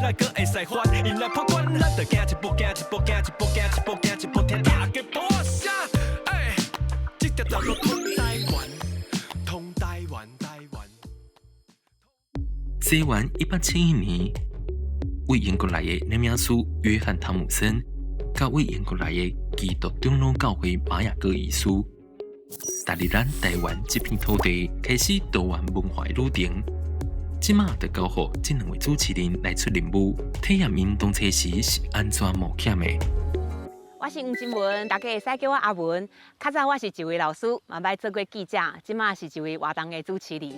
来搁会使还，因来破关，咱着行一步，行一步，行一步，行一步，行一步，听大家播声。哎，这条道路通台湾，通台湾，台湾。西元1871年，为英国来的纳米亚苏约翰汤姆森，甲为英国来的基督长老教会玛雅各医师，踏入咱台湾这片土地，开始多元文化的旅程。即马就交予这两位主持人来出任务，体验因动车时是安怎冒险的。我是黄金文，大家会使叫我阿文。较早我是一位老师，嘛捌做过记者，即马是一位活动的主持人。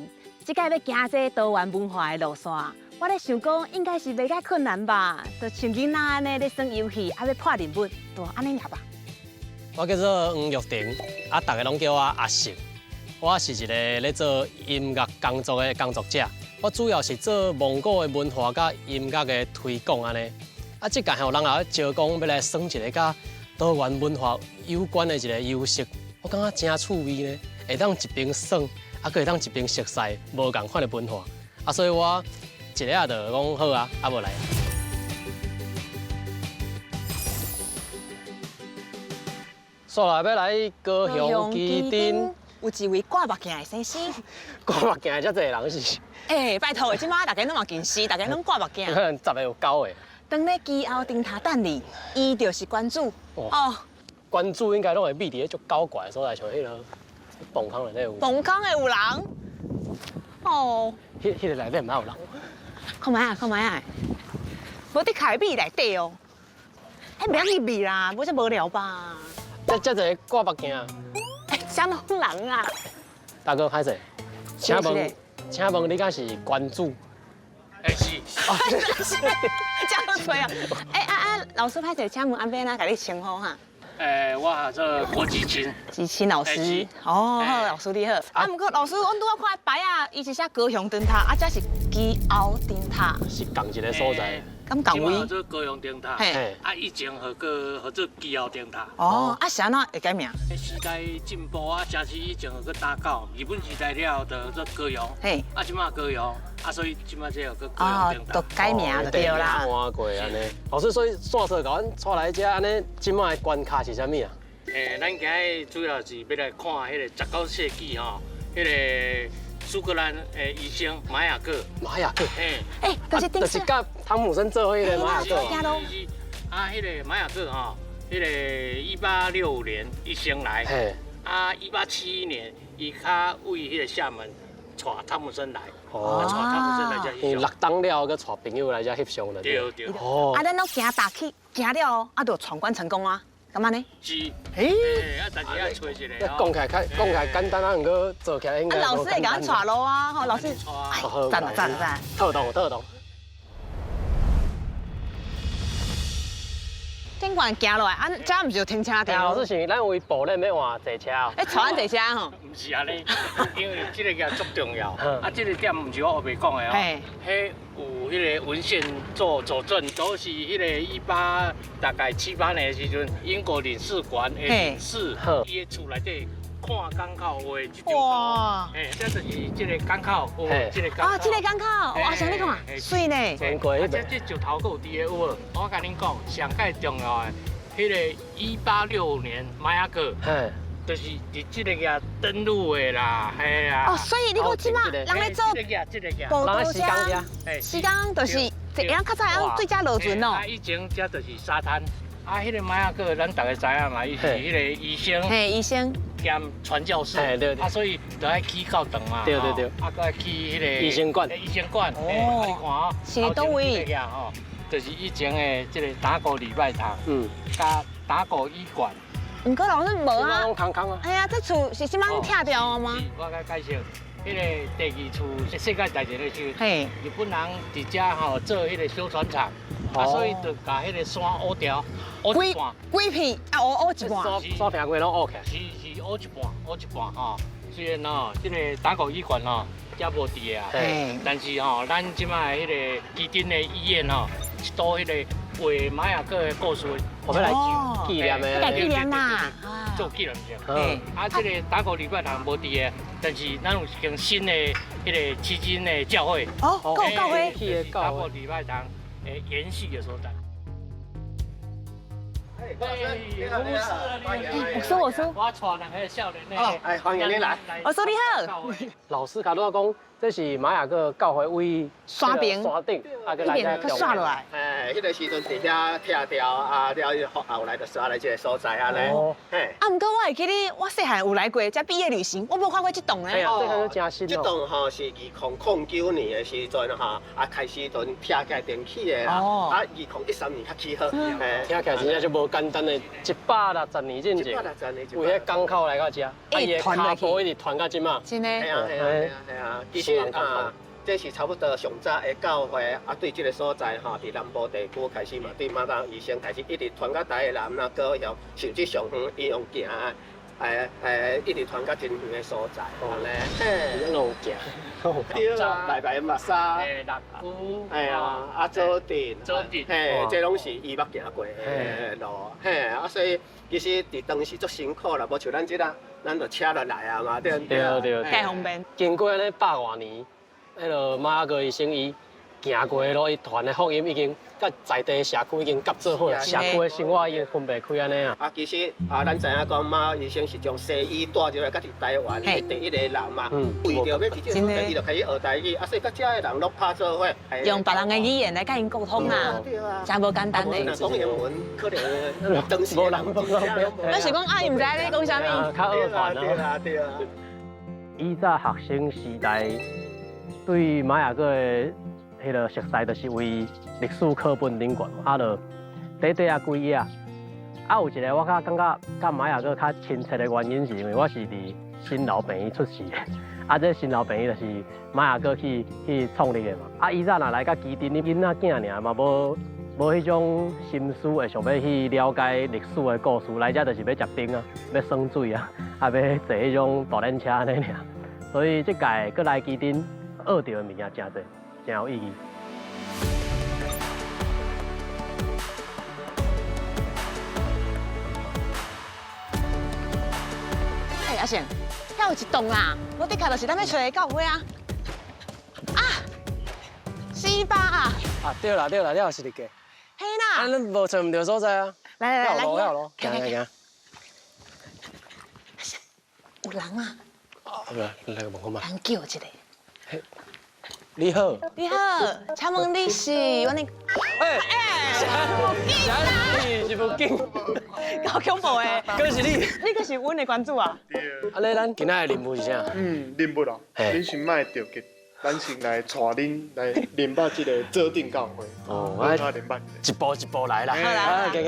即届要行这多元文化的路线，我咧想讲应该是袂介困难吧？就像囡仔安尼咧耍游戏，还要破人物，就安尼尔吧。我叫做黄玉婷，大家拢叫我阿成。我是一个咧做音乐工作的工作者。我主要是做蒙古的文化甲音乐的推广安尼。即届有人也招讲要来耍一个甲多元文化有关的一个游戏，我感觉真趣味呢，会当一边耍，还可会当一边熟悉无共款的文化。所以我一个就讲好啊，无来。说来要来高雄基丁，有一位挂目镜的先生。挂目镜遮侪人是？拜托，即马大家拢嘛近视，大家拢挂目镜。可能10个有9个。当咧机后灯塔等你，伊就是关主。关主应该拢会秘伫咧足高怪的所在，像迄个崩坑内底有。崩坑的有人。迄个内底唔有人。看卖啊，看卖啊！无伫凯比内底哦。不要入去啦，无遮无聊吧？遮侪挂目镜。啥拢人啊？大哥，歹势，请问你敢是关主？是。是，真吹啊！老师歹势，请问安边哪甲你称呼哈？我做郭志清。志清老师。好，老师你好。不过老师，阮拄仔看牌啊，伊是写高雄灯塔，这是基后灯塔。是同一个所在。咁同位。做高雄灯塔。以前合做基后灯塔。是安怎会改名？时代进步啊，城市以前合打搞，日本时代了就做高雄。即马高雄。所以即摆这有个高雄灯塔，都改名就对啦。换过安尼，老师，所以线索甲阮带来遮安尼，即摆的关卡是啥物啊？咱今日主要是要来看迄个19世纪吼，迄个苏格兰的医生玛雅各。玛雅各。就是甲汤姆森做伙迄个玛雅各。迄个玛雅各吼，迄个1865年伊先来，1871年伊较为迄个厦门带汤姆森来。带汤姆森来遮翕相。落冬了，佮带朋友来遮翕相了。对。咱拢行大去，行了，就闯关成功啊？干嘛呢？是。但是要找一个。讲起来简单啊，不过做起来应该。老师会甲咱带路啊，老师。赞。特动。顶悬行落来，遮毋是就停车场？老师是咱为步咧要换坐车哦。带咱坐车吼？唔是安尼，因为这个嘢足重要。这个点唔是我后面讲的哦。迄有迄个文献做佐证，都是迄个大概7、8年的时阵，英国领事馆的领事伊的厝内底看港口画一张图。这就是这个港口，这个港口。这个港口，像你看，水呢。真过迄这石头有伫个有无？我甲恁讲，上界重要的，迄个1865年玛雅各。就是伫这个嘢登陆的啦，系啊。所以你讲即马人咧做步道车，时间就是一样较早样最佳路船咯。以前这就是沙滩，迄个玛雅各咱大家知影嘛，伊是迄个医生，医生兼传教士，对。所以就爱起教堂嘛，对。搁爱去迄个医生馆，你看哦，是倒位？就是以前的这个打鼓礼拜堂，加打鼓医馆。唔过老师无啊，空空啊。这厝是即摆拆掉啊吗？我甲介绍，迄个第2厝世界大战的时候，日本人伫遮吼做迄个修船厂，所以就把迄个山挖掉，挖一半。几片挖一半。山平过拢挖起来。是挖一半吼。虽然吼，这个打鼓医馆吼，遮无伫啊，但是吼，咱即摆迄个基丁的医院吼，一道迄个为玛雅各的故事。我要来纪念的，纪念啦，做纪念性。这个打鼓礼拜堂无伫的，但是咱有一间新的迄个迄个迄个教会。教会。打鼓礼拜堂延续的所在。我叔，我带两个少年哦，哎，欢迎你来。我叔你好。老师甲我讲，这是玛雅哥教会为山顶，山顶，啊，那边去刷落来。迄个时阵伫遐拆掉啊，了后来就刷来这个所在啊咧。嘿。啊，毋过我会记得我细汉有来过，这毕业旅行，我无看过这栋咧。哎呀，这个真新这栋吼是2009年的时阵吼，啊开始阵拆起来电起的啦。啊，2013年才起好。听起来真正就无简单的160年进前，为迄港口来到遮，啊伊的脚步一直传到即嘛。真的。系啊。其实啊，这是差不多上早的教会啊，对这个所在吼，伫南部地区开始嘛，对马港医生开始一直传到台的南啊，高雄甚至上远伊用行，一直传到真远的所在，吼咧，嘿，路行，对啊，白目沙，六姑，哎呀，啊左镇，嘿，这拢是伊捌行过的路，嘿，啊所以其实伫当时足辛苦啦，无像咱即啦，咱就车落来啊嘛，对不对？对。太方便。经过安尼100多年，迄个马雅哥医生伊行过的路，伊传的福音已经甲在地社区已经夹做好了，社区的生活已经分别开安尼啊。啊，其实咱知影讲马医生是将西医带入来，甲伫台湾的第一个人嘛，为着要伫这个地就开始学台语，啊，所以甲遮的人拢拍做伙，用别人的语言来甲因沟通啊，真无简单嘞。讲英文可能当时无人懂。我是讲啊，伊毋知你讲啥物。较二传啊。对啊。以早学生时代对玛雅哥的迄个熟悉，就是为历史课本顶悬，啊，就短啊几页啊。啊，有一个我感觉甲玛雅哥较亲切的原因，是因为我是伫新老病院出世的。啊，这新老病院就是玛雅哥去创立的嘛。啊，以早若来甲基地，你囡仔囝尔嘛，无迄种心思会想要去了解历史的故事，来遮就是要食冰啊，要耍水啊，啊要坐迄种大缆车安尼尔。所以这届佮来基丁学到的物件真多，真有意义。哎，阿成，遐有一栋啦，我的确就是咱要找的教会啊。啊，400啊。啊，对啦，了是一个。嘿啦。啊，咱无找唔到所在啊。来，行，行。有人啊。啊，来问看嘛。人叫一个。你好。你好，请问你是阮的？你是不紧。够恐怖的。可是你可是阮的关主啊。对。安尼咱今仔的任务是啥？任务啊，恁先莫着急，咱先来带恁来联捌这个指定教会。哦，联捌。一步一步来啦。好啦。行。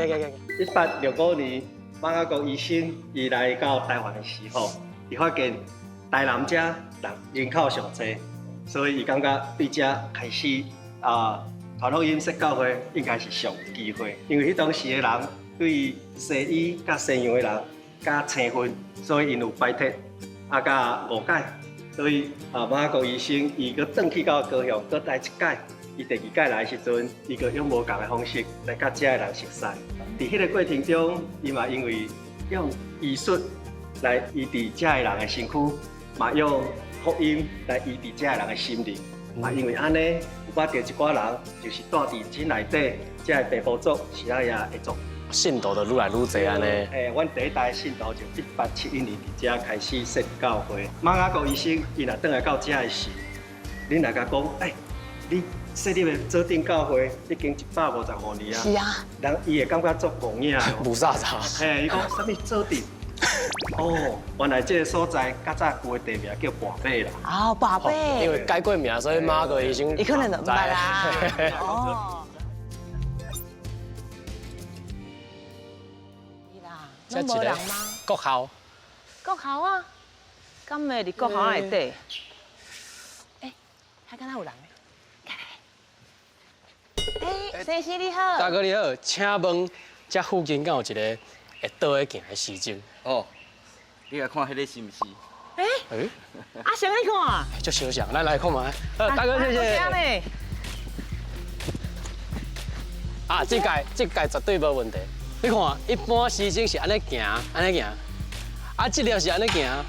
1865年，马雅哥医生伊来到台湾的时候，伊发现台南遮人口上济，所以伊感觉对遮开始传福音说教会应该是上有机会，因为迄当时的人对西医甲西洋的人甲青分，所以因有排斥甲误解，所以马雅哥医生伊搁转去到高雄，搁来一届，伊第2届来的时阵，伊搁用无同的方式来甲遮的人熟悉。伫迄个过程中，伊嘛因为用医术来医治遮的人的身躯，嘛用福音来医治遮的人的心灵。嘛因为安尼，有捌到一寡人，就是住伫井内底，遮的地部族是也会做。信徒就愈来愈侪安尼。阮第一代信徒就1871年伫遮开始设教会。马雅哥医生伊若转来到遮的时，恁来甲讲，你设立的指定教会已经155年啊。是啊。人伊会感觉足戆影哦。无啥啥。伊讲啥物指定？哦，原来这个所在较早旧的地名叫跋尾啦。哦，跋尾。因为改过名，所以马哥已经。伊可能就唔知啦。哦。是啦，拢无人吗？国校。国校啊？敢会伫国校内底？还敢若有人？先生你好。大哥你好，请问这附近敢有一个会倒会行的市集？哦，你来看迄个是毋是？啊，谁来看？足相像，咱来看嘛。大哥谢谢。啊，这届绝对无问题。你看，一般时钟是安尼行，啊，这条是安尼行，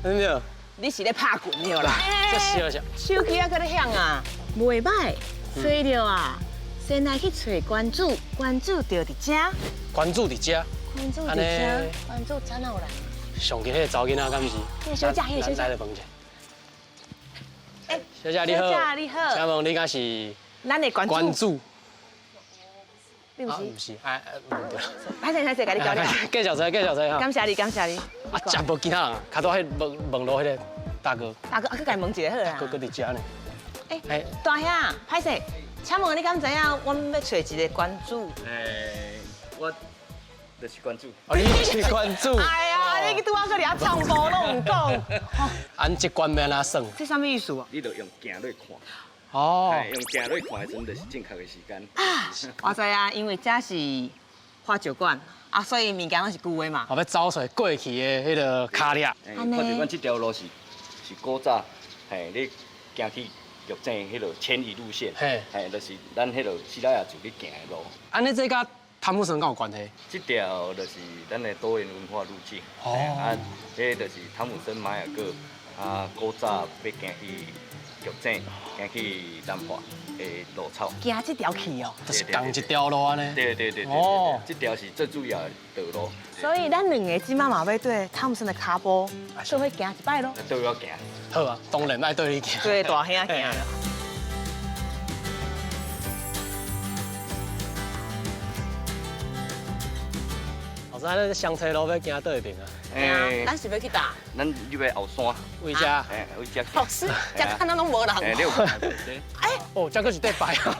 对不对？你是咧拍拳了啦？足相像。手机啊，搁咧响啊，袂歹，吹着啊。先来去找关主，关主就伫遮。关注伫遮，关主伫遮，关主怎哪有来？上近迄个查囡仔敢是？迄个小姐，迄个小姐。来来问者。哎，小姐你好。小姐你好。请问你敢是？咱的关主。关注。你不是？不是，哎，唔对。歹势歹势，甲你交流。继续吹，继续吹哈。感谢你，感谢你。啊，真无其他人，卡到迄问路迄个大哥。大哥，啊，去甲伊问一下好啦。哥伫遮呢。哎，大兄，歹势，请问你敢知影，我们要找一个关主？我就是关注。哦，你是关注。哎呀，你拄仔搁遐唱歌拢唔讲。按这关要安怎算？这什么意思啊？你就用行落看。哦。用行落看的时阵，就是正确的时间。我知啊，因为这是花酒馆啊，所以物件拢是旧的嘛。后要找出过去的迄个卡粒。花酒馆这条路是古早，你行去玉井迄落迁移路线，就是咱迄落西拉雅族咧行的路。安尼这甲汤姆森敢有关系？这条就是咱的多元文化路径。啊，这就是汤姆森玛雅哥啊，古早要行去玉井，行去南华的路草。行这条去哦。就是共一条路安尼。对。哦。这条是最主要的道路。所以咱两个即马嘛要对汤姆森的骹步，做伙行一摆咯。都要行。好啊，当然爱对你行。对，大兄行。后生，咱香菜路要行倒一边啊？咱是要去打。咱入来后山。为遮？为遮。老师，遮看咱拢无人。你有看？哦，这个是对白啊。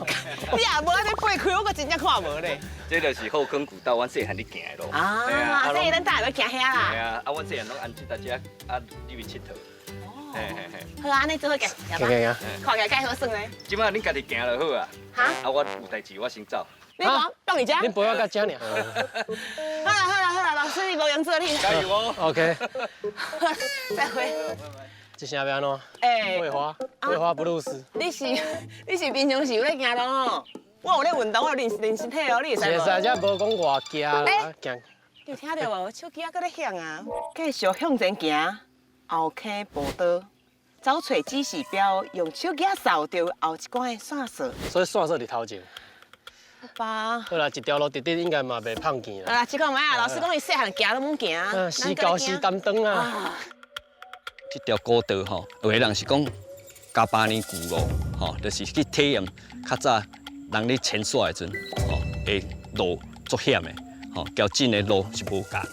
你也无安尼爬开，我可真正看无咧。这就是后坑古道，阮细汉咧行的路。啊，所以咱大要行遐啦。系啊，阮细汉拢安置大家啊入去佚佗。好啊，安尼做伙行，行吧。看起来介好耍咧。即摆恁家己行就好啊。哈？啊，我有代志，我先走。你讲到你家？恁陪我到遮尔。好啦，老师你无用做你。加油哦。OK。再会。这声要安怎？哎，桂花布鲁斯。你是平常时有咧行动哦？我有咧运动，我有练身体哦，你会使无？会使，这无讲外行啦，行。你有听到无？手机啊，搁咧响啊！继续向前行，后溪步道，找找指示标，用手机扫到后一关的线索。所以线索伫头前。好吧。好啦，一条路直直应该嘛袂胖见啦。啊，这个唔啊，老师讲伊细汉行都唔行。时高时担当啊。这条古道吼，有个人是讲加8年旧路，吼，就是去体验较早人咧潜耍的阵，吼，会路足险的，吼，交真的路是无共的。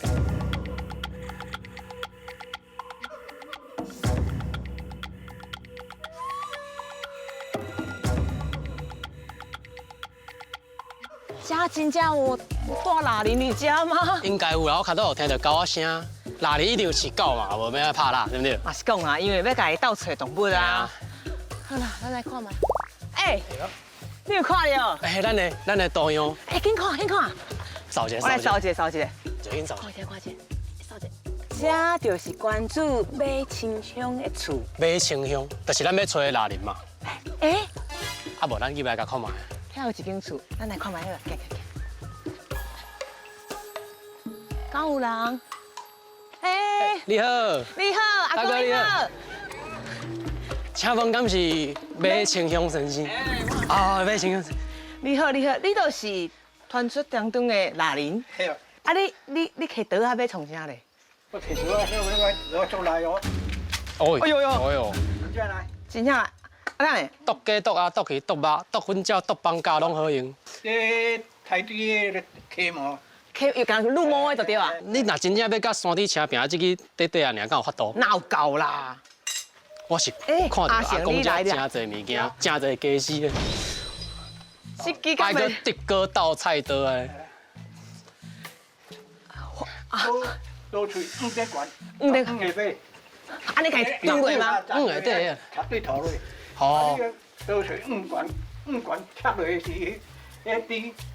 家真正有大蜡林你家吗？应该有啦，我看到有听到狗仔声，蜡林一定有饲狗嘛，无要拍蜡，对不对？嘛是讲啊，因为要家己斗找动物啊。好啦，咱来看嘛。哎，你有看了？哎，咱的导游。哎，紧看。扫一下。我来扫一下。就紧扫。看一下。扫一下。这就是关注马清乡的厝。马清乡，就是咱要找的蜡林嘛。哎。啊无，咱入来甲看卖。遐有一间厝，咱来看卖好了，行。敢有人？哎，你好，阿哥你好。请问敢是马清乡先生？啊，马清乡。你好，你就是传说当中的蜡林。系啊。啊，你摕刀啊要创啥咧？我摕刀啊，我做来哦。哎呦。真正来。真正。啊，咱嘞，剁鸡、剁鸭、剁鱼、剁肉、剁粉饺、剁放假拢好用。这台底的溪毛，又讲入毛的就对啊。你若真正要甲山顶车平这个短短啊，尔敢有法度？哪有够啦？我是看到阿公家真侪物件，真侪家私的。还个德哥倒菜刀的。都出500罐，500块。安尼家炖过吗？对。插对头落。好。都出5罐插落去是，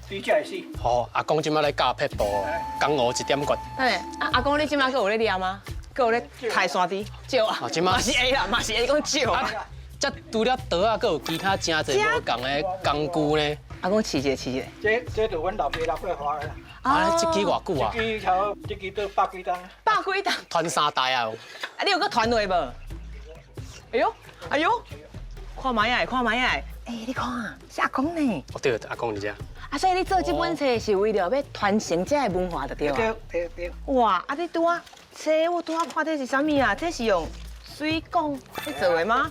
对才会死。好，阿公即摆咧教撇步，江湖1点关。哎，阿公你即摆搁有咧练吗？搁有咧抬山猪？少啊。嘛是会啦，嘛是会讲少啊。这除了刀啊，搁有其他真侪无共的工具呢。阿公试一下。这就阮老爸花的啦。啊，这支偌久啊？这支都100几担。100几担？传3代啊！啊，你有搁传落无？哎呦，看买啊，看买啊！哎，你看啊，是阿公呢。哦对，阿公你遮。啊，所以你做这本册是为了要传承这个文化的对啊？对。哇，啊你拄啊，册我拄啊看这是啥物啊？这是用水管去做的吗？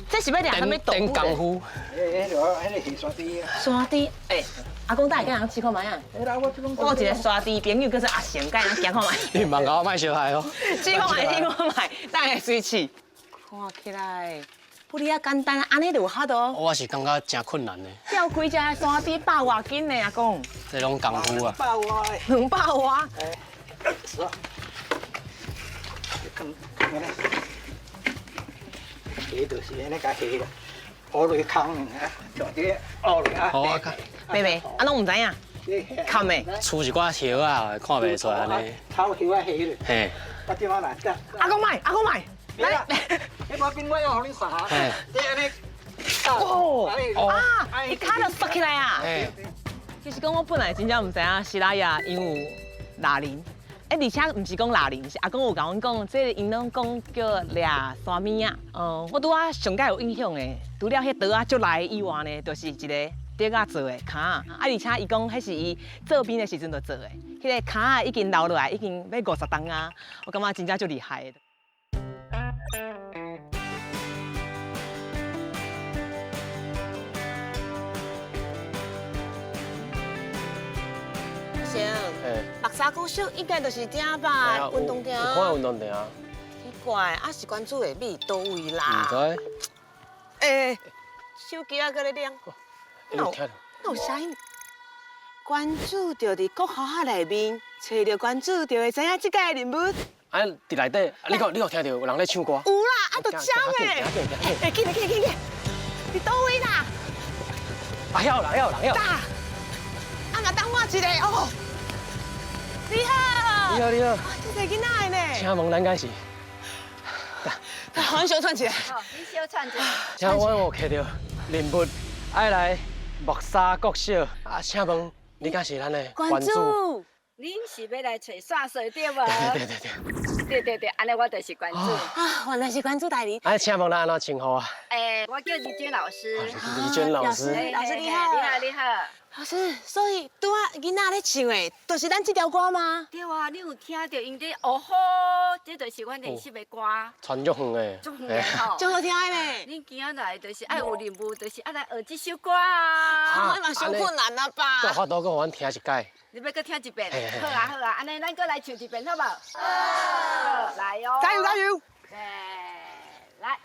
这是要练啥物动物？功夫。迄个是沙地啊。沙地，哎，阿公带跟人试看卖啊。我有一个沙地朋友叫做阿成，跟人行看卖。你慢甲我卖小孩哦。试看卖，试看卖，等下随试。看起来不哩啊简单，安尼就有法度。我是感觉真困难的。钓几只沙地100外斤呢，阿公。这种功夫啊。200外。是啊。下就是安尼甲下啦，乌落空啊，就啲乌落啊。好啊，妹妹，啊拢唔知影，看没？出一寡叶啊，看袂出来安尼。头叶啊下咧。嘿。我即马来，阿公买，阿公买。来，你无边我要互你撒。嘿。你安尼。哦。啊，一卡就缩起来啊。嘿。其实讲我本来真正唔知影西拉雅因有拉铃。而且唔是讲拉铃，是阿公有甲阮讲，这因拢讲叫抓沙物啊。我拄仔上界有印象的，除了迄刀啊足来以外呢，就是一个竹仔做的卡啊。而且伊讲迄是伊做兵的时阵就做的，迄个卡啊已经留落来，已经要50吨啊。我感觉真正足厉害的。目沙高小应该就是顶吧，运动场。看运动场。奇怪，啊是关注的米倒位啦。唔知。诶，手机啊，搁咧亮。有听到？有声音。关注着伫国校内面，找着关注就会知影即个人物。啊，伫内底，你有听到有人咧唱歌？有啦，啊，就唱诶。诶，紧紧，伫倒位啦？晓啦。打。啊，嘛等我一个哦。你好。你好。这个囡仔呢？请问咱敢是？好，你小串起来。哦，你小串起来。请我有看到人物爱来木沙国小啊，请问你敢是咱的关注？恁是要来找煞水对无？对，安尼我就是关注。啊，原来是关注代理。哎，请问咱安怎称呼啊？我叫李娟老师。李娟老师。老师你好。你好。老师，所以拄啊囡仔咧唱的，就是咱这条歌吗？对啊，你有听到因在哦吼，这就是阮练习的歌。传足远的。足远吼。足好听的呢。恁今仔来就是爱有任务，就是爱来学这首歌啊。我嘛伤困难啊吧。有法度搁互阮听一届。你要搁听一遍？好啊，安尼咱搁来唱一遍好无？好，来哟。加油！来。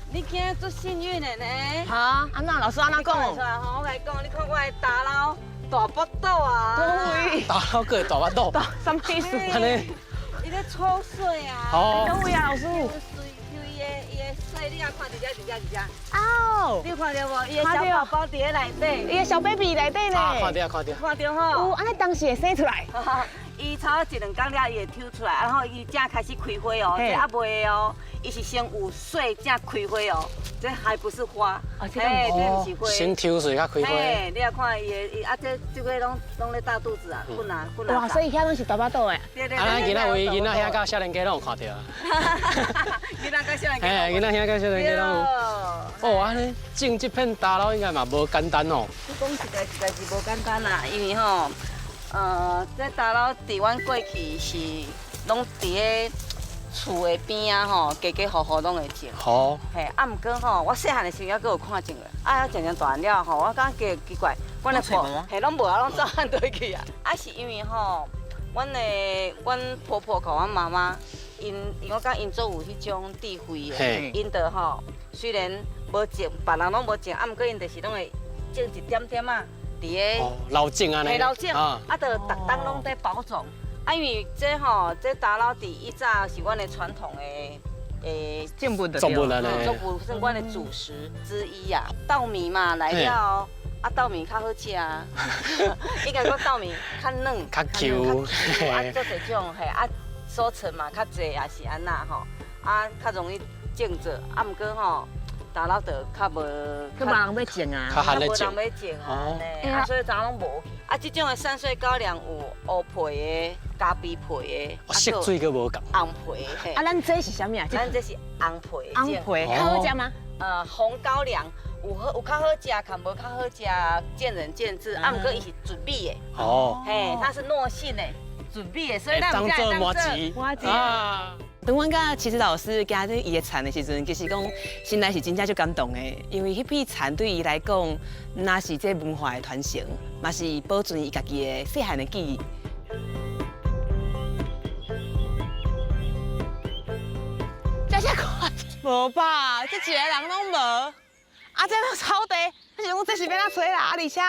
你今日足幸运的呢。哈，安那老师安那讲？我来讲，你看我的大佬大腹肚啊。对。大佬个大腹肚。什么意思？安尼。伊咧抽水啊。哦。哪位啊，老师？伊的水，你也看一只。哦。你看到无？伊的小宝宝伫咧内底。伊的小 baby 内底呢。看到。看到吼。有，安尼当时会生出来。伊差不多1、2天了，伊会抽出来，然后伊才开始开花哦，这还未哦，伊是先有水才开花哦，这还不是花，这不是花。先抽水才开花。你也看伊这个拢咧大肚子啊，困难。哇，所以遐拢是大巴肚的。啊，咱今仔为囡仔遐甲少年家拢有看到啊。囡仔甲少年家。囡仔遐甲少年家拢有。哦，安尼种这片大佬应该嘛无简单哦。你讲实在是无简单啦，因为吼。这大佬伫阮过去是拢伫个厝的边啊吼，家户户拢会种。好。嘿，啊，毋过吼，我细汉的时候还佫有看种咧，啊，渐大了吼，我感觉奇怪，阮的婆嘿拢无啊，拢走汉倒去啊。啊，是因为吼，阮婆婆甲阮妈妈我讲因做有迄种智慧的，因着吼，虽然无种，别人拢无种，啊，毋过因就是拢会种一点点啊，伫个老种安尼，嘿老种，啊，着逐当拢在保种。啊，因为这吼，这打捞底以早是阮的传统的种物的作物安尼，作物是阮的主食之一啊。稻米嘛来了，啊稻米较好食啊，应该讲稻米较嫩、较 Q， 啊做这种嘿啊收成嘛较济也是安那吼，啊较容易种着，啊毋过吼。打捞着较无，较无人要种啊，较无人要种啊，啊所以咱拢无。啊，这种的山水高粱有乌皮的、咖啡皮的，色水佫无共，红皮嘿。啊，咱这是啥物啊？咱这是红皮。红皮较好食吗？红高粱有较好食，较无较好食，见仁见智。啊，毋过伊是纯米的。哦。嘿，它是糯性的，纯米的，所以咱当做麻糍啊。当阮甲其实老师加入伊的田的时阵，其实讲心内是真正就感动的，因为迄批田对伊来讲，那是这文化的传承，嘛是保存伊家己的细汉的记忆。这些看无吧？这一个人拢无，啊，这个草地，我想讲这是要哪找啦？啊，而且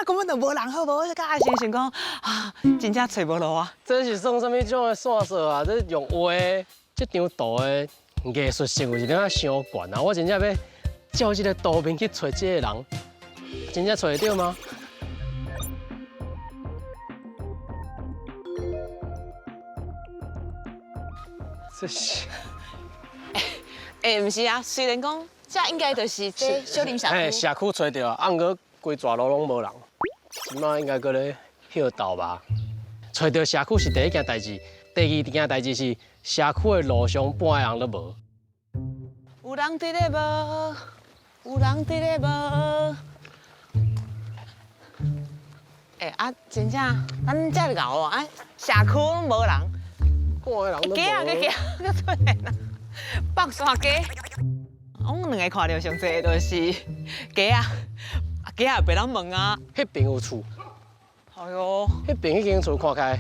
根本就无人好无，我甲阿先想讲啊，真正找无路啊。这是算什么种的线索啊？这用画的。这张图的艺术性有一点仔伤悬啊！我真正要照这个图片去找这个人，真正找得到吗？这是，毋是啊，虽然讲这应该就是这小林社区。社区找到，啊，毋过规抓路拢无人，即摆应该搁咧歇倒吧？找到社区是第一件代志，第二件代志是。社区的路上半个人都无，有人伫咧无？有人伫咧无？啊，真正，咱遮牛啊，社区拢无人，半个人都无。鸡啊，佫出现啦，北山鸡。阮两个看到上侪就是鸡啊，鸡也被人问啊。迄边有厝。哎呦，迄边迄间厝看起来，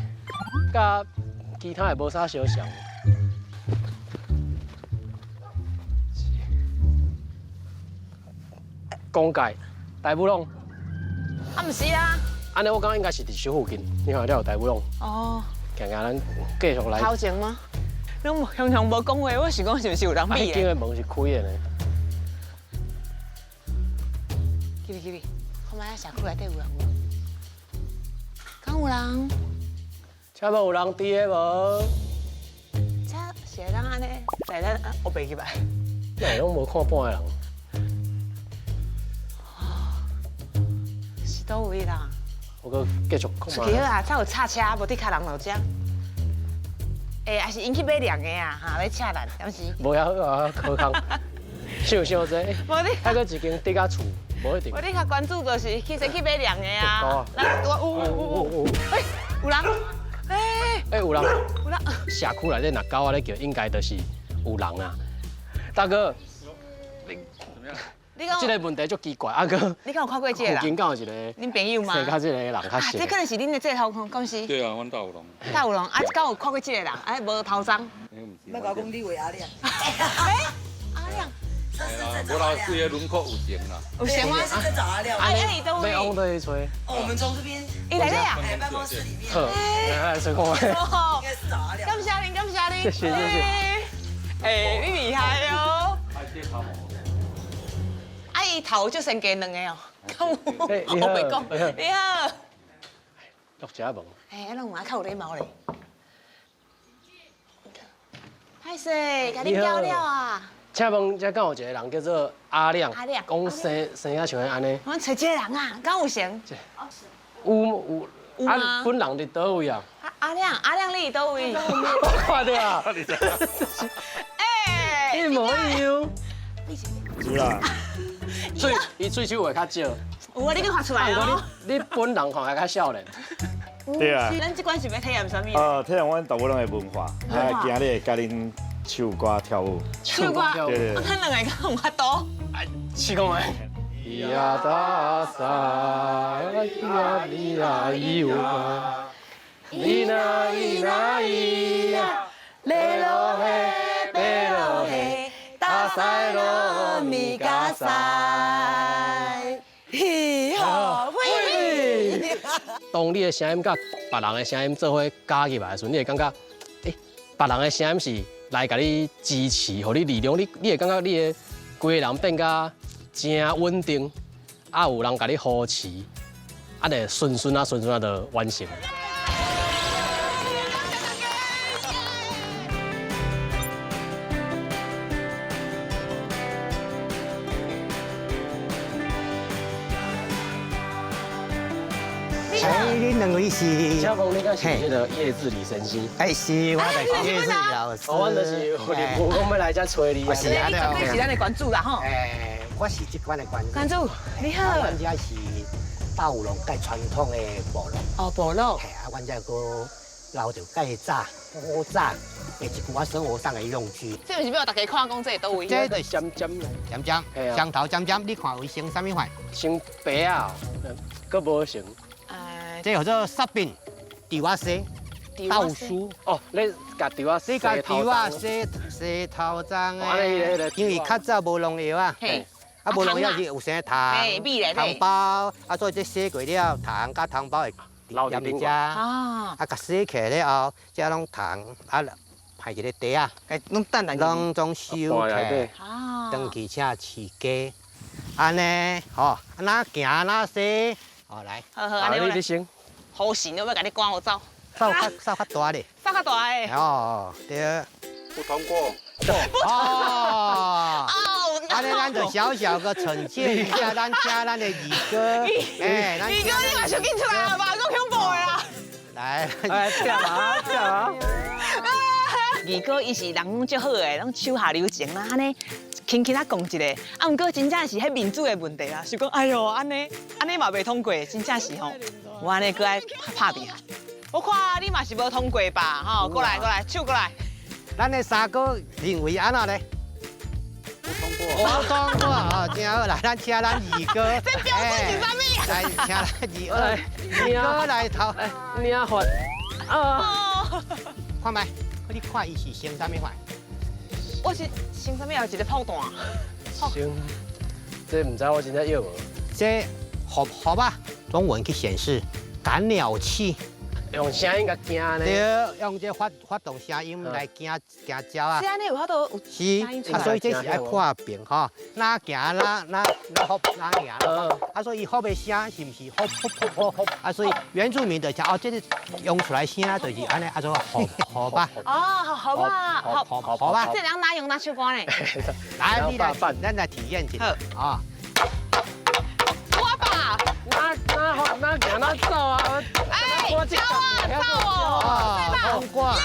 甲其他的无啥相像。公界、大武龙，啊，毋是啊。安尼我讲应该是伫小附近，你看了有大武龙。哦。行行，咱继续来。头前吗？拢常常无讲话，我想讲是毋是有人闭的？间的门是开的呢。去，看卖社区内底有人无？敢有人？请问有人伫个无？这是人安尼，来咱后背去吧。哪拢无看半个人？是倒位啦？我搁继续看。出去好啊，才有叉车，无伫脚人老遮。还是因去买凉的啊，哈，要请咱，敢是？无遐好啊，可空。想这，无你，还搁一间伫甲厝，无一定。我你较关注就是先去买凉的啊。有人。有人。有人。社区内底若狗仔咧叫，应该就是有人啊。大哥，你讲这个问题足奇怪，啊哥。你敢有看过这个人？附近敢有一个？恁朋友吗？生较这个人较熟。这可能是恁的这头公司。对啊，阮大有人。大有人，啊，敢有看过这个人？无头章。要甲我讲你为阿亮。阿亮。我老师的轮廓有像啦。有像吗？是在找阿亮。哎，都被往对吹。我们从这边。你来呀？办公室里面。好，来吹看。应该是找阿亮。感谢您，感谢您。谢谢。你厉害哦。啊，伊头就先加两个哦。你好。你好。录一下问。啊，拢嘛较有礼貌咧。歹势，甲你交了啊。请问，这敢有一个人叫做阿亮？阿亮。讲生啊像安尼。我找这个人啊，敢有像？有。啊，本人伫倒位啊？阿亮，你伫倒位？我看到啊。一模一样。有啦。伊喙手会较少。有啊，你去看出来哦。你本人看起较少年。对啊。咱这关是要体验啥物？体验阮大武龙的文化，啊，今日甲恁唱歌跳舞。唱歌。对。咱两个敢有法度？是讲诶。呀达萨呀哩啦伊哇，哩啦伊啦伊呀，雷罗嘿，贝罗嘿，大塞罗米嘎塞，嘿吼嘿。当你的声音甲别人的声音做伙加入来的时候，你会感觉，别人的声音是来甲你支持，互你力量，你会感觉你的规个人变甲真稳定，啊有人甲你扶持，啊就顺顺就完成。恁两位是？小峰，你敢是迄个叶志礼先生？是，我就是叶志礼老师。我就是有任务，讲要来遮找你。你绝对是咱的关注啦吼。我是这款的关注。关注，你好。阮遮是大武龙介传统的部落。哦，部落。嘿，阮遮个留着介早古早的一句我生活上的用具。这就是要大家看讲这是倒位。这就是尖香头尖尖，你看为成啥物款？成白啊，佫无成。这叫做沙饼、地瓦西、豆酥。哦，你甲地瓦你甲地瓦洗头脏诶，因为较早无农药啊，啊无农药是有生糖、糖包，啊所以这洗过了，糖甲糖包会留伫面遮。啊，甲洗起来了后，这拢糖啊排一个底啊，拢等来，拢总收起，登去车饲鸡，安尼吼，哪行哪洗。好来，好，你你先。好神，我要甲你赶我走。扫较大咧。扫较大诶。哦，对。不通过。哦。安尼咱就小小个惩戒一下，咱的宇哥。宇哥，你嘛小紧出来了吧？够恐怖的啦。来，跳啊！宇哥伊是人拢足好诶，拢手下留情啦，安尼。轻轻啊讲一个，啊，毋过真正是迄民主的问题啦，是讲，哎哟，安尼嘛袂通过，真正是吼，我安尼搁爱拍拼。我看你嘛是无通过吧，吼，过来，手过来。咱的三哥认为安怎咧？不通过。我通过哦，真好来，咱请咱二哥。这标准是啥物？来，请咱二哥来头。你啊发啊！看麦，你看伊是生啥物款？我是生啥物？一个炮弹。生，这唔知我真正要无。这好吧，中文去显示赶鸟器。用声音甲惊呢？对，用这发动声音来惊鸟啊。是安尼有法度有声音出来。是，所以这是爱看病吼，哪行哪好哪行。啊，所以好的声是不是好？啊，所以原住民的讲哦，这是用出来声就是安尼，啊，做好吧。哦，好吧，好吧。这人哪用哪手歌呢？来，你来，咱来体验一下啊。我吧。哪行哪走啊？哎，教我，通过啊！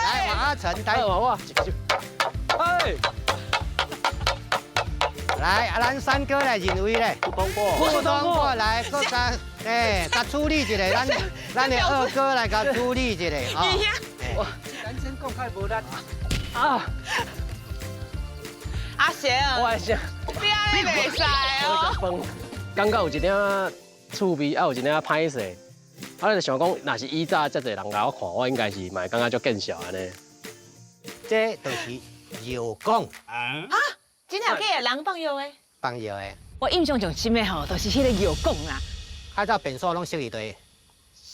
来，王阿成，来，我，哎，来，咱三哥来认为咧，不通过，来，各三，甲处理一下，咱的二哥来甲处理一下啊。人生讲开无力啊！阿成，我想，你安尼袂使哦。感觉有一点趣味，啊有一点歹势。我就想讲，若是以早遮侪人来我看，我应该是嘛感觉足见笑安尼。这就是药讲啊，真正假的人放药的？放药的。我印象上深的吼，就是迄个药讲啦。较早便所拢设立对，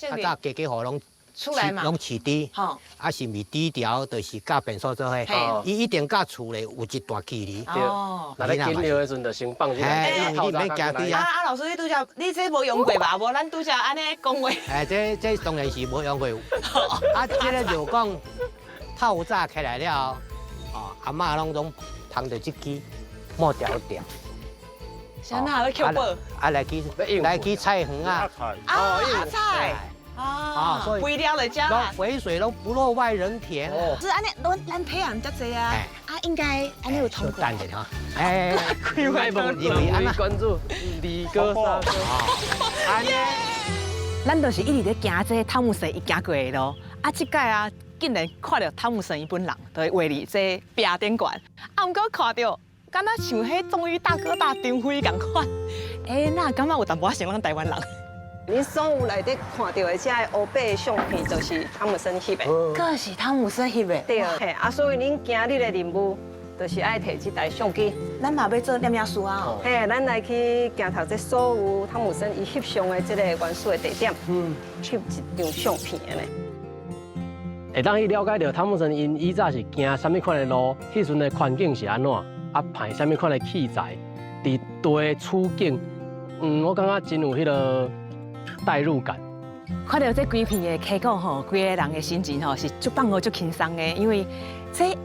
较早家户拢出来嘛，拢饲猪，吼，啊是咪猪条，就是甲便所做伙，伊一定甲厝咧有一段距离。哦，那你紧尿的时阵就先放进来，你免惊对啊。老师，你拄则你这无用过吧？无咱拄则安尼讲话。这当然是无用过。啊，这个药讲透早起来了，哦，阿嬷拢捧着一支抹条条。啥哪会扣宝？啊，来去菜园啊。啊，菜。啊，所以肥料来加啦，肥水都不落外人田。是安尼，咱体验遮济啊，啊应该安尼有通过。等者哈，开外梦认为安那关注李哥三哥。安尼，咱就是一直咧行这汤姆森伊行过的路，啊，这届啊，竟然看到汤姆森伊本人，就画伫这壁顶悬，啊，毋过看到，敢若像迄终于大哥大张飞共款，那感觉有淡薄像咱台湾人。你所有内底看到的这黑白的相片，就是汤姆森翕的。这是汤姆森翕的。对，嘿，啊，所以恁今日的任务，就是爱摕这台相机。咱嘛要做念影书啊。嘿，咱来去行头这所有汤姆森伊翕相的这个元素的地点，翕一张相片的呢。会当去了解到汤姆森因以早是行什么款的路，迄阵的环境是安怎，啊派什么款的器材，伫对处境，我感觉真有迄个代入感。看到这几片的溪谷吼，规个人的心情吼是足放松、足轻松的，因为这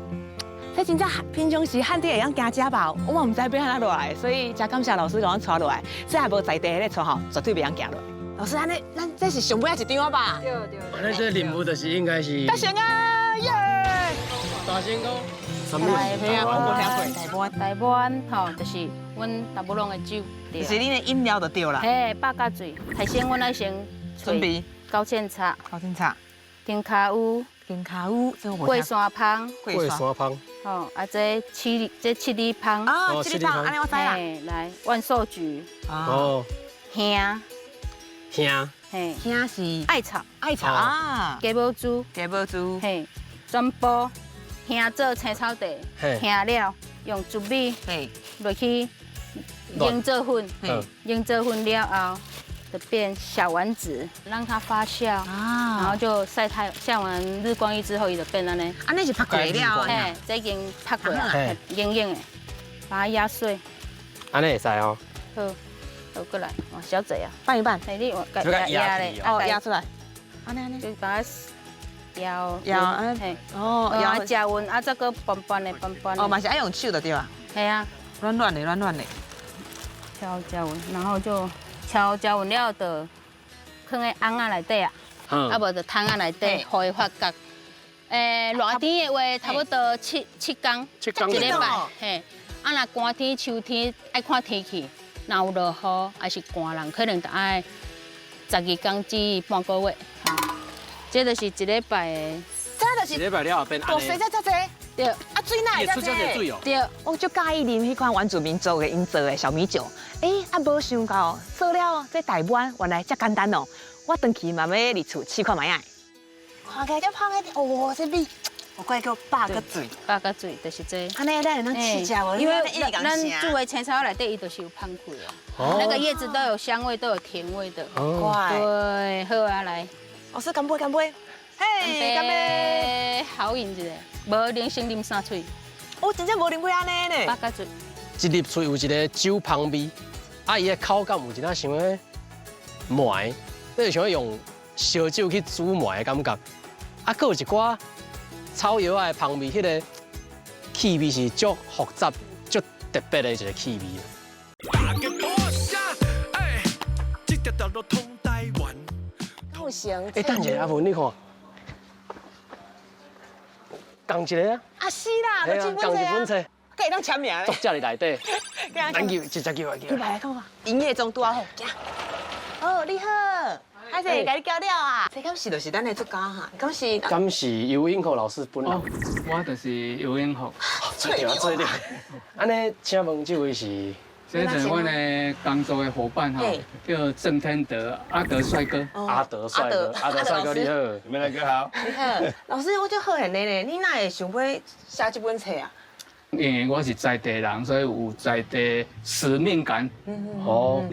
真正平常时汉地会晓行遮吧，我嘛唔知要安怎落来，所以真感谢老师甲我带落来。这也无在地咧带吼，绝对袂晓行落来。老师，咱这是上尾一张吧？对。咱这任务就是应该是。大成啊！耶！大成功。什么？台湾吼，就是阮大部拢的酒，就是恁的饮料就对啦。嘿，百甲水，首先阮爱先准备高芡茶、金卡乌、桂山芳、桂山芳。吼，啊这七里芳。啊，七里芳，安尼我知啦。来，万寿菊。哦。香。嘿，香是艾草啊。鸡母猪。嘿，全部香做青草地，香了用竹米落去凝做粉，凝做粉了后就变小丸子，让它发酵，然后就晒完日光浴之后，伊就变安尼。安尼是拍过了，嘿，这已经拍过了，硬硬的，把它压碎。安尼会使哦。好，倒过来，哦，小嘴啊，拌一拌。哎，你我压嘞，压出来。安尼。就把它摇，嘿，摇加温，啊，再个拌拌的。哦，嘛是爱用手的对吧？系啊，软软的。敲加温，然后就敲加温了，就放在瓮仔内底啊，啊无就汤仔内底，互伊发酵。热天的话，差不多7天一礼拜，嘿。啊，若寒天、秋天爱看天气，若有落雨还是寒人，可能就爱12天至半个月。这就是一礼拜的。这就是一礼拜了后变安尼。大水这侪。对，啊水哪会出这些水哦？对，我就介意啉迄款原住民族的因做的小米酒。啊无想到做了这台湾原来遮简单哦。我回去慢慢入厝试看卖啊。看起来这芳的哦，这米，我怪叫百个水就是这。安尼咱能试食无？因为咱煮的青草内底伊都是有芳气的，那个叶子都有香味，都有甜味的。对，好啊，来。老师干杯！嘿，干杯！好饮一下，无人生啉3嘴。我真正无啉过安尼呢。百甲水，一入嘴有一个酒芳味，啊，伊的口感有一仔像个糜，你就想要用烧酒去煮糜的感觉。啊，佫有一寡草药的芳味，迄个气味是足复杂、足特别的一个气味。不行。等一下，阿文，你看。共一个啊！啊是啦，都一本册，可以当签名。作者伫内底，咱叫直接叫来。你来看看，营业中拄好，行。哦，你好，还是甲你交了啊？这敢是就是咱的作家哈？敢是尤英虎老师本人？我就是尤英虎。做对。安尼，请问这位是？这是我的工作的伙伴哈，叫郑天德，阿德帅哥。阿德帅哥你好，梅来哥好。你好，老师，我就好很呢，你哪会想要写这本册啊？因为我是在地人，所以有在地使命感。哦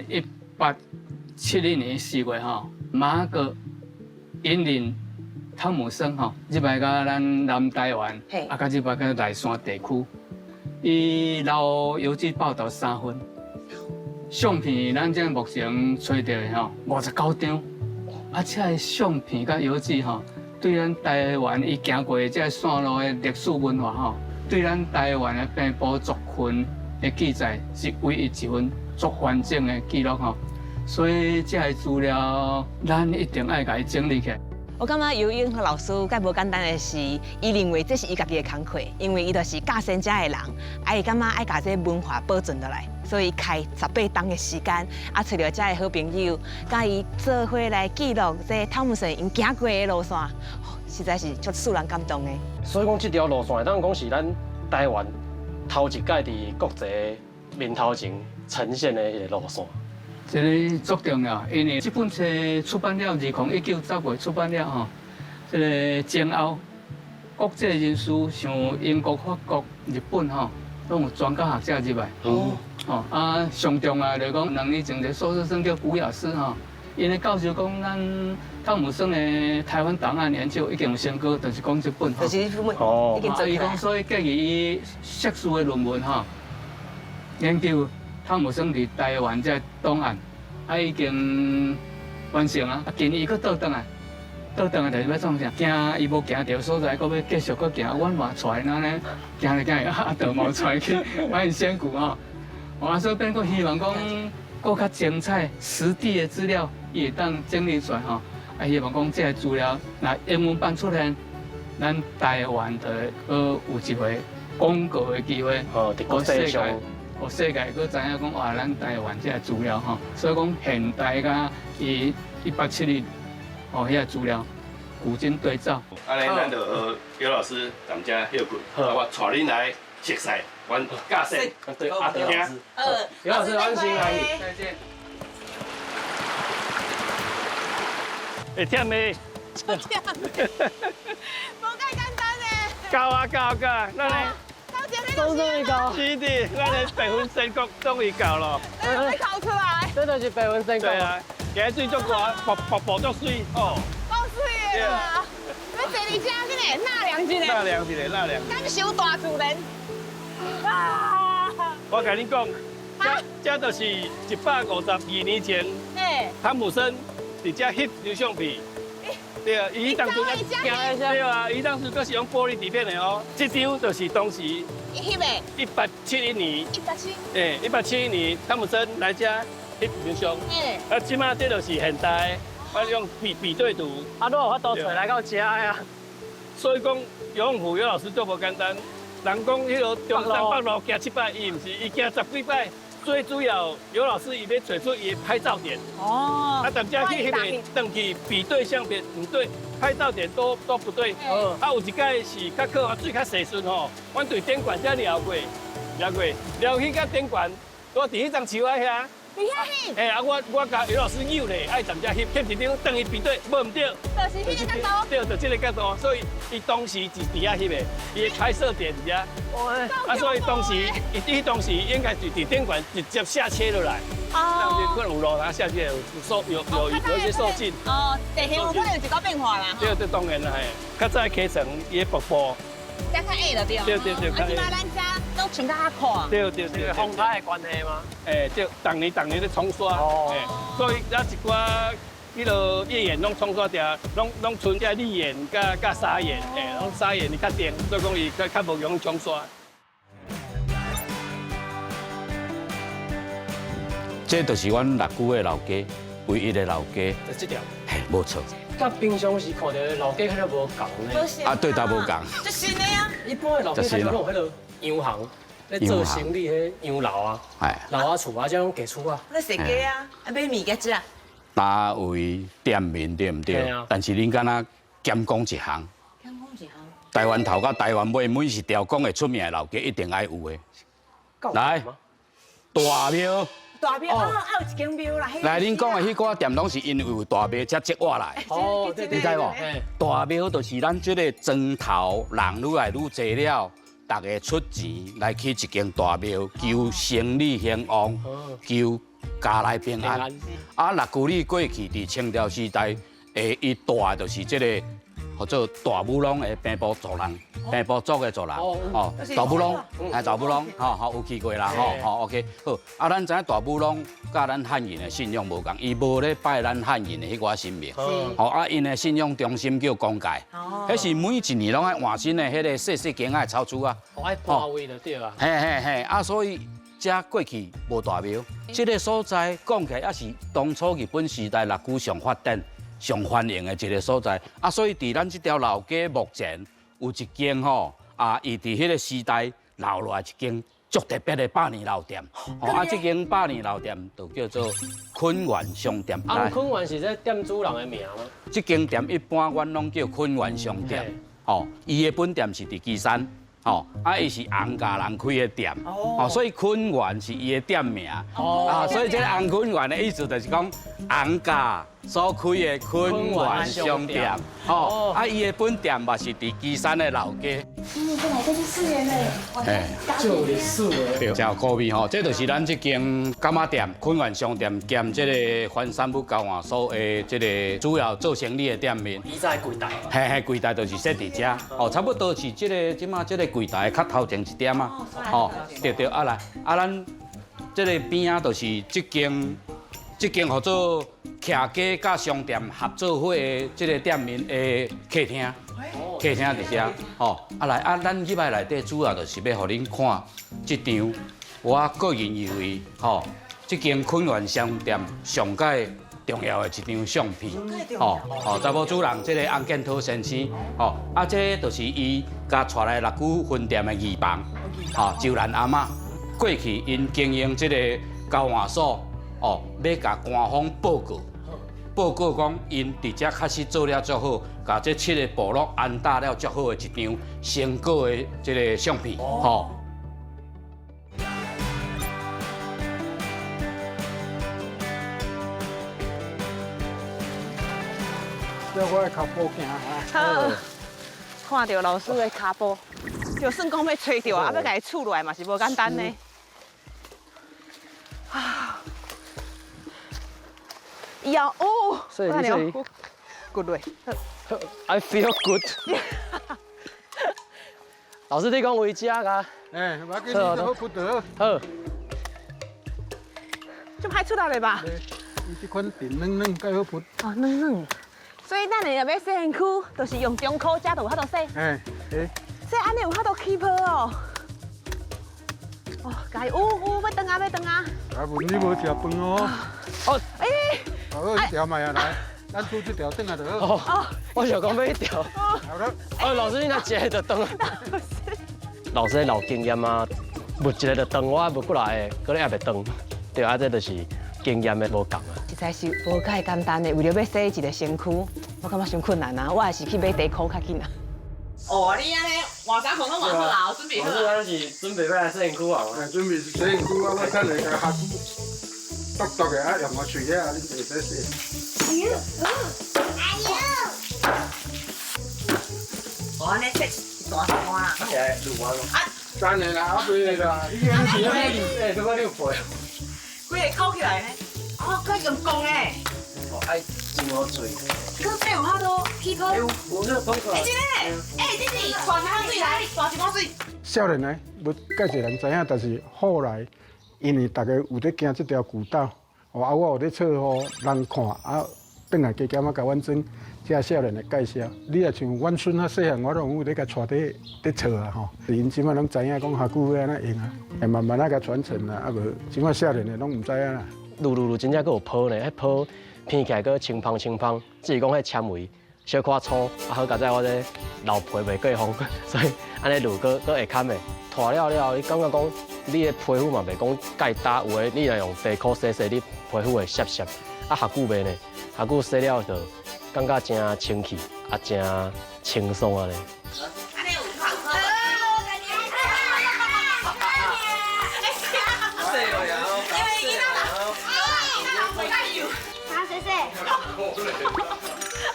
，1872年4月哈，马哥引领汤姆森哈，入来到咱南台湾，啊，甲入来到内山地区。伊留游记报道3份，相片咱这目前找到的吼59张，啊，这相片甲游记吼，对咱台湾伊行过的这线路的历史文化吼，对咱台湾的平埔族群的记载是唯一一份足完整的记录吼，所以这个资料咱一定爱甲伊整理起来。我感觉尤英和老师介无简单的是，伊认为这是伊家己的工课，因为伊就是教生遮的人，伊感觉爱把这文化保存落来，所以开18天的时间，啊，找到遮的好朋友，甲伊做伙来记录这汤姆森因行过的路线，实在是足使人感动的。所以讲，这条路线当讲是咱台湾头一届伫国际面头前呈现的一个路线。这个足重要，因为这本册出版了2019出版了吼，这个前后国际人士像英国、法国、日本吼，拢有专家学者入来。哦，上重要就讲2年前一个硕士生叫古雅斯吼，因为教授讲咱汤姆森的台湾档案研究已经有成果，就是讲这本。就是这本。哦。伊讲所以建议伊硕士的论文吼，研究汤姆森伫台湾这档案，已经完成啊。今年伊佫倒转来，就是要创啥？惊伊无行到所在，佫要继续佫行，阮嘛带安尼，行来倒毛带去，把因先顾吼。所以变佫希望讲，佫较精彩、实地的资料也当整理出来吼。希望讲这个资料，那英文版出现，咱台湾的佫有一回广告的机会，国际上，互世界佫知影讲哇，咱台湾这个资料吼，所以讲现代甲1872遐个资料，古今对照。安尼咱就姚老师咱家休困，我带恁来熟悉，阮教授对阿德老师，姚老师安心来，再见。会忝未？无介简单嘞。到啊，咱嘞。终于到。是的，咱的白云仙谷终于到了。被考出来。这就是白云仙谷。对啊，今水足大，瀑足水哦。够水的啦！要坐你家去呢，纳凉去呢。纳凉。感受大自然。我甲你讲，这就是152年前，汤姆森伫遮翕张相片。对啊，伊当初对啊，伊当初佫是用玻璃底片的哦。这张就是当时翕的。1871年。1871年，汤姆森来遮翕张相。即马这就是现代，我用比对图。你有法度找来到遮呀？所以讲，游泳湖姚老师做无简单。人讲迄个中山北路行700，伊毋是，伊行10几摆。最主要，尤老师伊要找出伊的拍照点。哦。大家去迄个登去比对相片，唔对，拍照点都不对。有一届是较考水较细顺吼，阮对顶管才聊过，去到顶管，我伫迄张树仔遐。你遐翕？我甲尤老师拗咧，爱站遮翕一张，等伊比对，无唔对。就是迄个角度。对，就这个角度，所以伊当时是伫遐翕的，伊的拍摄点伫遐。所以当时应该是伫顶管直接下切落来。哦。可能有路他下切有一些受尽。哦，地形有可能有一个变化啦。对，当然啦，较早起程伊的瀑布。遮较矮就对。对。即摆咱遮都穿较较宽。对，风台的关系吗？对，当年咧冲刷。哦。所以咱一寡迄落叶岩拢冲刷掉，拢剩遮绿岩甲沙岩，拢沙岩伊较硬，所以讲伊较无用冲刷。这就是阮6区的老街，唯一的老街。就这条。嘿，无错。甲平常时看到的老街较无共呢。对，都无共。这新的啊。一般的老街较拢迄落洋行，咧做生意迄洋楼啊，楼啊厝啊，这种家厝啊。咧设计啊，买物件食。单位店面对唔对？但是恁敢若兼讲一行。台湾头到台湾尾，每一条讲会出名的老街一定爱有的。来，大庙。大庙哦，还有一间庙啦。来，恁讲的迄寡店拢是因为有大庙才接我来。哦，你知无？大庙就是咱这个庄头人愈来愈多了，大家出钱来去一间大庙，求生理兴旺，求家内平安。6区里过去伫清朝时代，伊大就是这个叫做大武隆的平埔族人，平埔族的族人，大武隆，大武隆，有去过啦，OK， 好。咱知影大武隆甲咱汉人的信仰无共，伊无咧拜咱汉人的迄寡神明，因的信仰中心叫公界，迄是每一年拢爱换新的迄个细间爱草厝啊，爱搬位就对啊。嘿，所以遮过去无大庙，这个所在讲起来也是当初日本时代6区上发展。上繁荣的一个所在，所以伫咱这条老街目前有一间伊伫迄个时代留落来一间足特别的百年老店，这间百年老店就叫做坤源商店。坤源是这店主人的名吗？这间店一般阮拢叫坤源商店，伊的本店是伫旗山，吼，伊是洪家人开的店，所以坤源是伊的店名，所以这个洪坤源的意思就是讲洪家所开的坤源商店，伊的本店嘛是伫基山的老街。这内底是4元嘞，就4元，对，真有可味吼。这就是咱这间柑仔店坤源商店兼这个环山府交换所的这个主要做生意的店面。以前柜台，嘿，柜台就是设伫遮，差不多是即马这个柜台较头前一点啊，对，来，咱这个边啊，就是这间叫做徛街甲商店合作伙的这个店面的客厅。客厅伫遮，来，咱入来内底主要就是要互恁看这张我个人认为，这间坤源商店上界重要的一张相片，查某主人这个案件讨先生，这就是伊甲带来6股分店的二房，周兰阿嬷，过去因经营这个交换所，要甲官方报告讲因伫遮开始做了足好，甲这7个部落安搭了足好的一张成果的这个相片，这我的脚步行好，看到老师的脚步，就算讲要吹到，啊要甲伊厝落来嘛是无简单呢。腰哦，所以good way。I feel good。老师，你讲回家噶？我给你好不得。好。就歹出来了吧？伊这款甜软软，介好不？软软。所以咱若要洗身躯，就是用中口才有法度洗。洗安尼有法度起泡哦。家要转啊！阿文，你无食饭哦。好，一条买下来，咱煮这条转来就好。我想讲要一条。好了。老师，你若一个就转啊。老师老经验啊，无一个就转，我无过来的，可能也袂转。对啊，这就是经验的无共啊。实在是无介简单的，为了要洗一个身躯，我感觉伤困难啊。我还是去买地裤较紧啊。你安尼换衫裤拢换好啦，准备好啦。咱是准备要来洗身躯啊。准备洗身躯，我等下甲下骨剁的啊，用我嘴咧啊，你就使洗。我安尼洗大碗啦。卤完咯。3个啦，啊8个啦，你安尼哎，都快6倍。几个扣起来呢？佮用讲诶。爱真好做。佮这有法度起泡。有这个放出来。真诶，这是大一碗水来，大一碗水。少年呢，要介侪人知影，但是后来因为大家有在行这条古道，我有在撮互人看，转来加减甲阮种这少年的介绍。你若像阮孙啊细汉，我都有咧甲带在撮啊吼。因即摆拢知影讲下久要安怎用啊，会慢慢甲传承啦，无即摆少年的拢唔知影啦。卤真正佫有泡呢，迄泡片起来佫清芳，只是讲迄纤维小可粗，好佳在我这老皮袂过风，所以安尼卤佫会堪的。拖了，你感觉讲你的皮肤嘛袂讲介焦，有诶你若用地裤洗，你皮肤会涩，下久袂呢，下久洗了就感觉真清气，真轻松啊咧。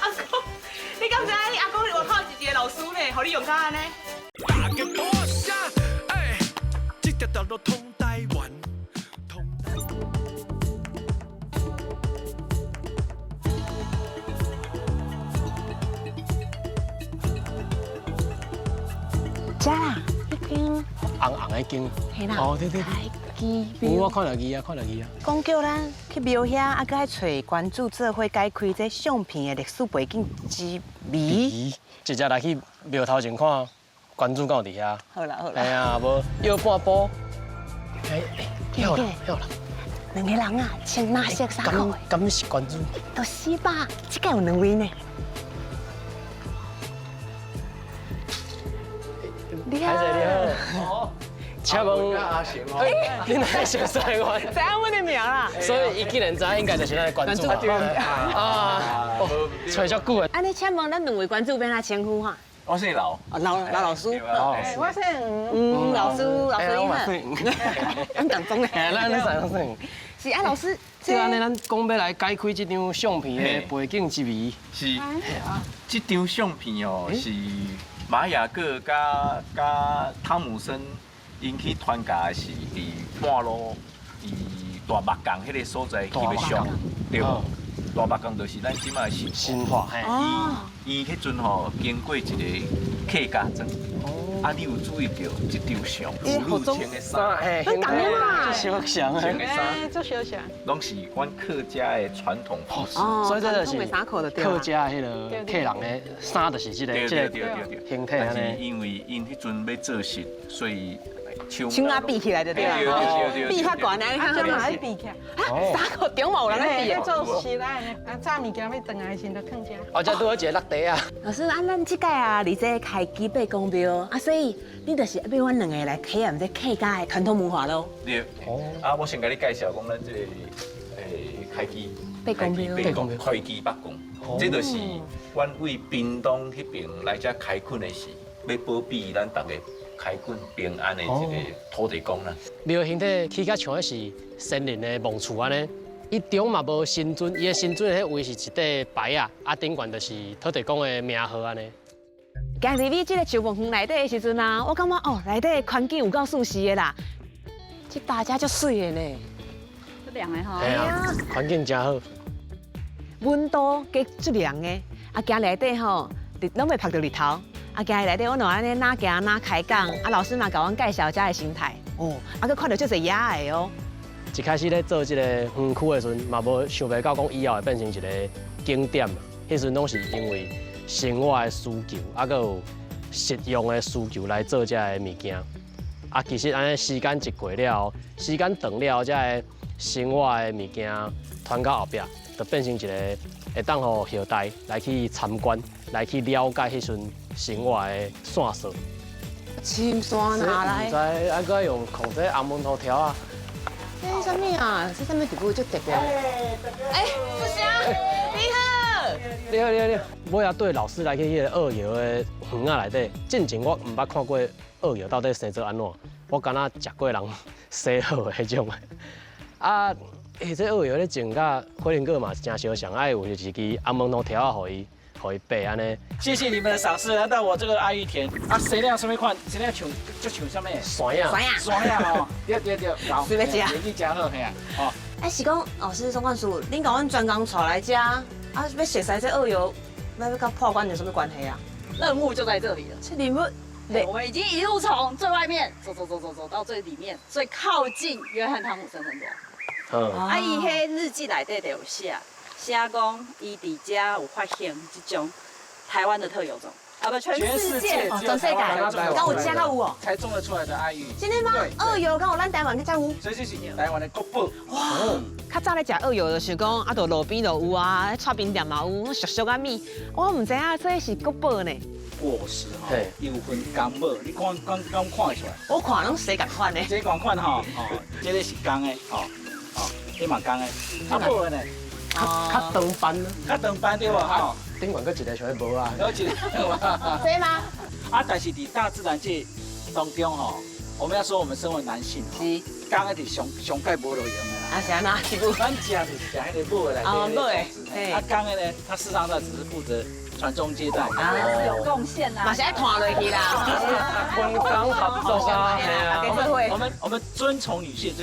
阿公，你敢知你阿公外口是一个老师呢，互你用到安尼？遮啦，迄间红的间。嘿啦。哦，对。我看到伊啊。讲叫咱去庙遐，佮去找关注做伙解开这相片的历史背景之谜。直接来去庙头前看关注敢有伫遐。好啦。哎呀，无摇半步。晓啦。两个人啊，穿哪色衫裤的？敢是关注？都是吧，这个有2位呢。你好。请问阿成哦，你哪会熟悉我？知影阮的名啦。所以伊既然知，应该就是咱的关注啊。找足久的。安尼，请问咱2位关注要哪称呼哈？我姓老。老师。我姓老师你好。咱当中哎，咱三个姓。是啊，老师。即安尼，咱讲要来解开这张相片的背景之谜。是。这张相片哦，是玛雅各加汤姆森因去团家是伫半路，伫大目江迄个所在翕的相，对无？大目江就是咱即卖新化。伊迄阵吼经过一个客家庄。啊！你有注意到这张相？妇女穿的衫，咱当年嘛，小像穿的衫，做小像，拢是阮客家的传统服饰。所以这就是客家迄个客人的衫，就是这个形态安尼。但是因为因迄阵要做事，所以枪啊比起来就对啦，比较悬啊，你看枪哪会比起来？衫裤中嘛有人在比哦。做时来呢，炸物件要转来先就放遮。哦，这拄好一个落地啊。老师，咱这届啊，离这开基北公庙啊，所以你就是要阮两个来体验这客家的传统文化咯。对。啊，我先甲你介绍讲咱这开基北公庙，开基北宫，这就是阮为屏东迄边来遮开垦的时，要保庇咱大家。开垦平安的一个土地公啦。庙形体起甲像是先人的墓厝安尼，伊中嘛无神尊，伊的神尊迄位是一块牌啊，啊顶悬就是土地公的名号安尼。今日你这个寿梦园内底的时阵啊，我感觉哦，内底环境有够舒适的啦，这大家足水的呢。足凉的吼。系啊，环境真好。温度计足凉的，啊，今内底吼，拢袂晒到日头。啊，今日内底我两安尼哪行哪开讲，啊，老师嘛甲阮介绍遮的生态，哦，啊，佮看到足侪野的哦。一开始咧做这个园区的时阵，嘛无想袂到讲以后会变成一个景点嘛。迄阵拢是因为生活的需求，啊，佮有实用的需求来做遮的物件。啊，其实安尼时间一过了，时间长了，遮个生活的物件传到后壁，就变成一个会当互后代来去参观，来去了解迄阵生活的线索。深山哪来？唔知，啊，佮用控制红门头条啊。这是啥物啊？这啥物地步足特别？哎，富祥，你好。你好。我也对老师来去迄个二窑的园仔内底，进前我唔捌看过二窑到底生做安怎，我敢若食过人洗好的迄种。啊，这二窑咧种甲火龙果嘛是真相像，爱有就是支红门头条啊，互伊爬安尼。谢谢你们的赏识，来到我这个爱玉田啊，谁亮什么款，谁亮像就像什么？酸呀，哦，对，好，随便食，年纪加好嘿啊，哦。哎，是讲老师宋冠书，恁甲阮专工带来遮，啊，要熟悉这二窑，要甲破关有什么关系啊？任务就在这里了。这任务，对，我们已经一路从最外面走到最里面，最靠近约翰汤姆森很多。啊，伊迄日记内底就有写讲伊伫遮有发现这种台湾的特有种，啊不，全世界，全世界，敢有遮较有哦？才种得出来的爱玉。真的吗？二窑敢有咱台湾较有？这就是台湾的国宝。哇！较早咧食二窑就是讲，啊，就路边就有啊，串冰店嘛有，俗俗啊米，我唔知影这是国宝呢。果实哈，有分公母，你看会出来？我看拢谁共款呢？这共款吼，这个是公的，这嘛公的，啊母的呢？较长斑呢？较长斑对无吼？顶悬佫一个像无啊？有一个，对吗？啊，但是伫大自然界当中吼，我们要说我们身为男性，是公的是上盖无路用的啦。啊，是安那？是不？咱食就是食迄个母的来哦，母的。啊，公的呢，它事实上它只是负责传宗接代，是有贡献啦。嘛是爱拖落去啦。分工合作啊，我们尊崇女性，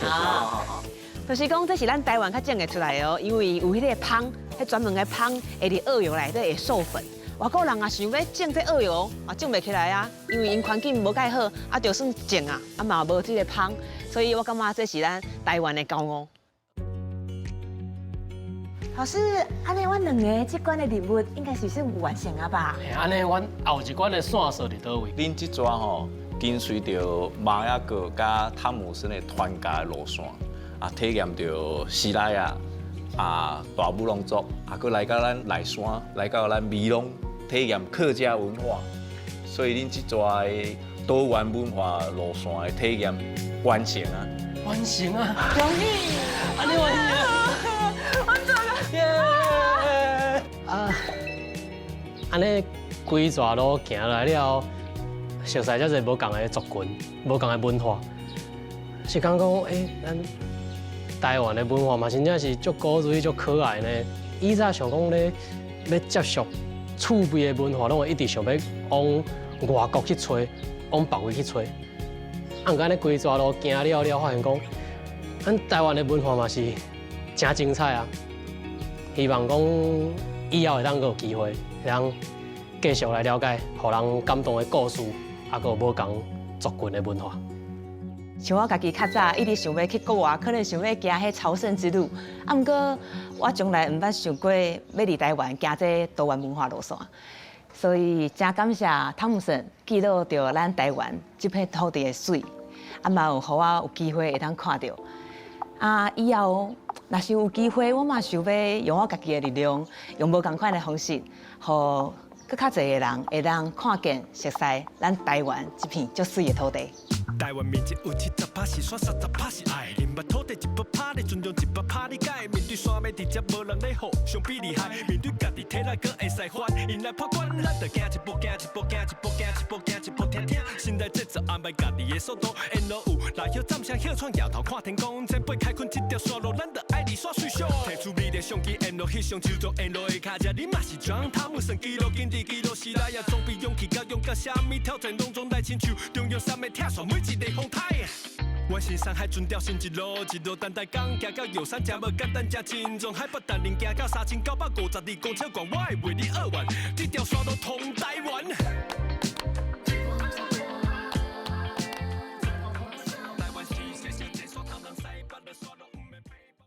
好。就是讲，这是咱台湾较种得出来哦，因为有迄个芳，迄专门的芳会伫二窑内底会授粉。外国人啊想要种这二窑，啊种袂起来啊，因为因环境无介好，啊就算种啊，啊嘛无这个芳，所以我感觉这是咱台湾的骄傲。老师，安尼阮两个这关的任务应该是算有完成啊吧？安尼，阮后一关的线索伫倒位？恁这抓吼，跟随着玛雅各加汤姆森的团家的路线。啊，体验到西拉雅啊，大武龙族，啊，佮来到咱内山，来到咱美浓，体验客家文化。所以恁这抓的多元文化路线的体验完成啊！完成啊！容易，安尼完成，完成了！耶！啊，安尼规条路行来了，熟悉遮侪无共的族群、无共的文化，是讲咱台湾的文化嘛，真正是足古锥、足可爱呢。以前想讲咧要接触趣味的文化，拢会一直想要往外国去找，往别位去找。啊，毋过安尼规条路行了，发现讲，咱台湾的文化嘛是真精彩啊！希望讲以后会当有机会，会当继续来了解，互人感动的故事，啊，有无同族群的文化。像我家己较早一直想要去国外，可能想要行迄朝圣之路，啊，毋过我从来毋捌想过要伫台湾行这多元文化路线，所以真感谢汤姆森记录着咱台湾这片土地的水，啊嘛有互我有机会会当看到。啊，以后若是有机会，我嘛想要用我家己的力量，用无同款的方式，互更较侪个人会当看见、熟悉咱台湾这片足水的土地。台湾面积有70%是山，30%是爱。林木土地100%你尊重100%理解。面对山脉直接无人咧好，相比厉害。面对家己体力搁会使翻，因来破关，咱着行一步，行一步，行一步，行一步，行一步，听听。心内节奏安排家己的速度，沿路有来摇站声，摇窗摇头看天空。前辈开垦这条山路，咱着爱离山水上。摕出美丽相机，沿路翕相，就做沿路的脚车。你嘛是装汤姆森记录，今日记录时代也总比勇气甲勇敢，啥物挑战拢总来亲像中央山脉拆线每一个风台。我是山海船调新一路等待港行到玉山，真无简单，真轻松。海拔单零行到3952公尺高，我会为你扼腕。这条山路通台湾。